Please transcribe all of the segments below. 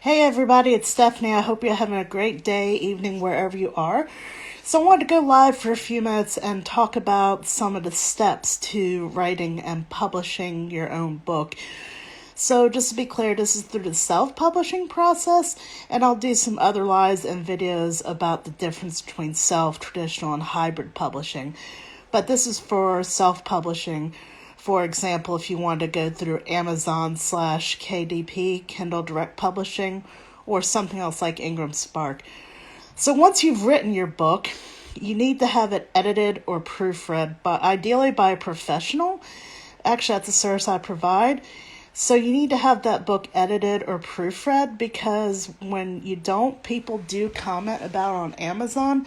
Hey everybody, it's Stephanie. I hope you're having a great day, evening, wherever you are. So I wanted to go live for a few minutes and talk about some of the steps to writing and publishing your own book. So just to be clear, this is through the self-publishing process, and I'll do some other lives and videos about the difference between self, traditional, and hybrid publishing. But this is for self-publishing. For example, if you want to go through Amazon/KDP, Kindle Direct Publishing, or something else like Ingram Spark. So once you've written your book, you need to have it edited or proofread, but ideally by a professional. Actually, that's a service I provide. So you need to have that book edited or proofread, because when you don't, people do comment about it on Amazon.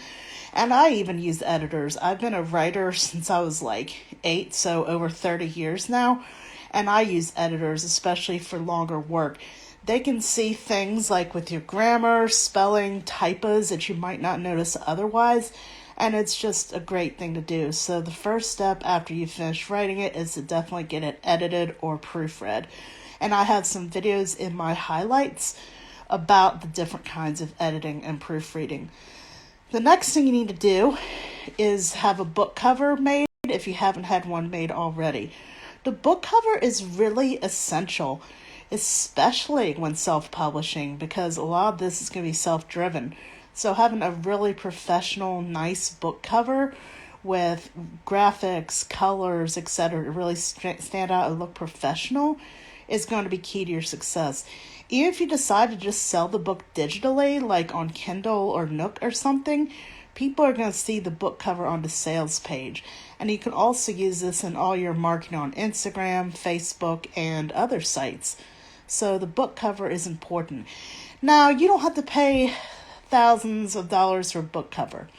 And I even use editors. I've been a writer since I was like 8, so over 30 years now. And I use editors, especially for longer work. They can see things like with your grammar, spelling, typos that you might not notice otherwise. And it's just a great thing to do. So the first step after you finish writing it is to definitely get it edited or proofread. And I have some videos in my highlights about the different kinds of editing and proofreading. The next thing you need to do is have a book cover made if you haven't had one made already. The book cover is really essential, especially when self-publishing, because a lot of this is going to be self-driven. So having a really professional, nice book cover with graphics, colors, etc. to really stand out and look professional is going to be key to your success. Even if you decide to just sell the book digitally, like on Kindle or Nook or something, people are going to see the book cover on the sales page. And you can also use this in all your marketing on Instagram, Facebook, and other sites. So the book cover is important. Now, you don't have to pay thousands of dollars for a book cover,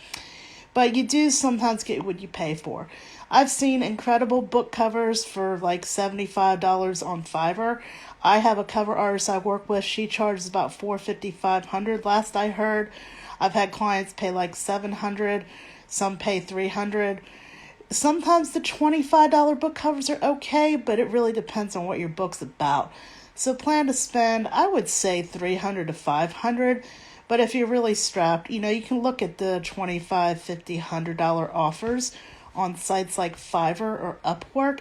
but you do sometimes get what you pay for. I've seen incredible book covers for like $75 on Fiverr. I have a cover artist I work with. She charges about $450, $500 last I heard. I've had clients pay like $700, some pay $300. Sometimes the $25 book covers are okay, but it really depends on what your book's about. So plan to spend, I would say, $300 to $500. But if you're really strapped, you can look at the $25, $50, $100 offers on sites like Fiverr or Upwork.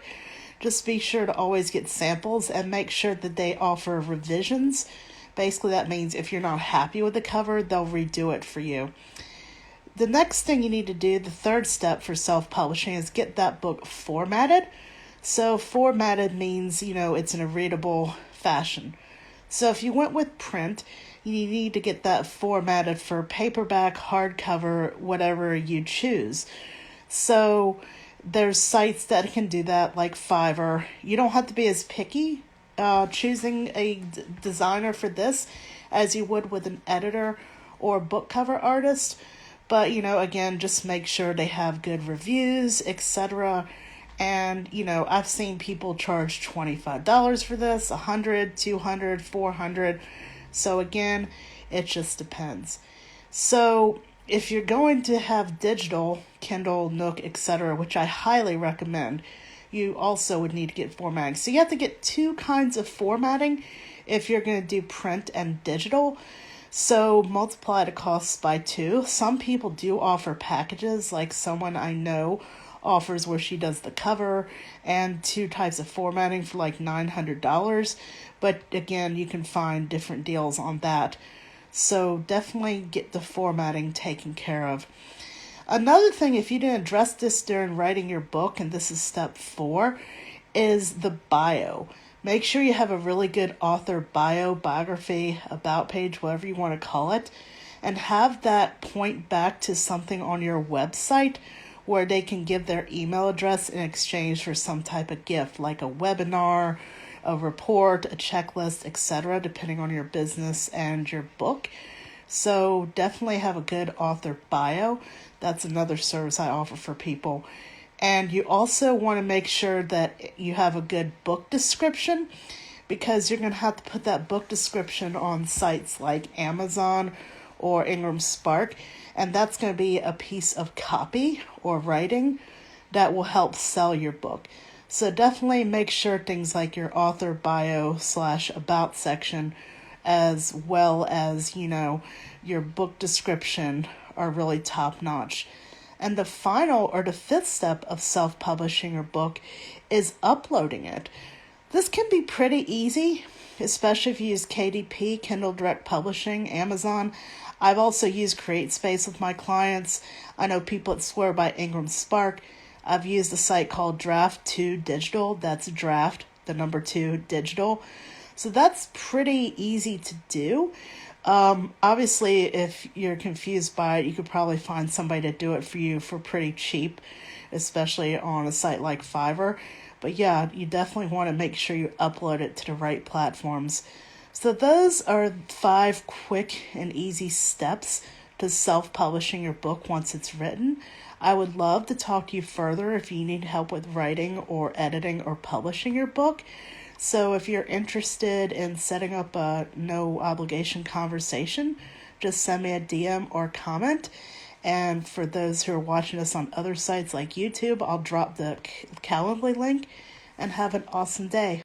Just be sure to always get samples and make sure that they offer revisions. Basically, that means if you're not happy with the cover, they'll redo it for you. The next thing you need to do, the third step for self-publishing, is get that book formatted. So formatted means, it's in a readable fashion. So if you went with print, you need to get that formatted for paperback, hardcover, whatever you choose. So there's sites that can do that, like Fiverr. You don't have to be as picky choosing a designer for this as you would with an editor or book cover artist. But, again, just make sure they have good reviews, etc. And, I've seen people charge $25 for this, $100, $200, $400. So again, it just depends. So if you're going to have digital, Kindle, Nook, etc., which I highly recommend, you also would need to get formatting. So you have to get two kinds of formatting if you're going to do print and digital. So multiply the costs by 2. Some people do offer packages, like someone I know offers where she does the cover and 2 types of formatting for like $900. But again, you can find different deals on that. So definitely get the formatting taken care of. Another thing, if you didn't address this during writing your book, and this is step 4, is the bio. Make sure you have a really good author biography, about page, whatever you want to call it, and have that point back to something on your website where they can give their email address in exchange for some type of gift, like a webinar, a report, a checklist, etc., depending on your business and your book. So definitely have a good author bio. That's another service I offer for people. And you also want to make sure that you have a good book description, because you're going to have to put that book description on sites like Amazon or Ingram Spark. And that's going to be a piece of copy or writing that will help sell your book. So definitely make sure things like your author bio /about section as well as, your book description are really top notch. And the final or the fifth step of self-publishing your book is uploading it. This can be pretty easy, especially if you use KDP, Kindle Direct Publishing, Amazon. I've also used CreateSpace with my clients. I know people that swear by Ingram Spark. I've used a site called Draft 2 Digital. That's Draft, the number 2 Digital. So that's pretty easy to do. Obviously, if you're confused by it, you could probably find somebody to do it for you for pretty cheap, especially on a site like Fiverr. But yeah, you definitely want to make sure you upload it to the right platforms. So those are 5 quick and easy steps to self-publishing your book once it's written. I would love to talk to you further if you need help with writing or editing or publishing your book. So if you're interested in setting up a no obligation conversation, just send me a DM or comment. And for those who are watching us on other sites like YouTube, I'll drop the Calendly link, and have an awesome day.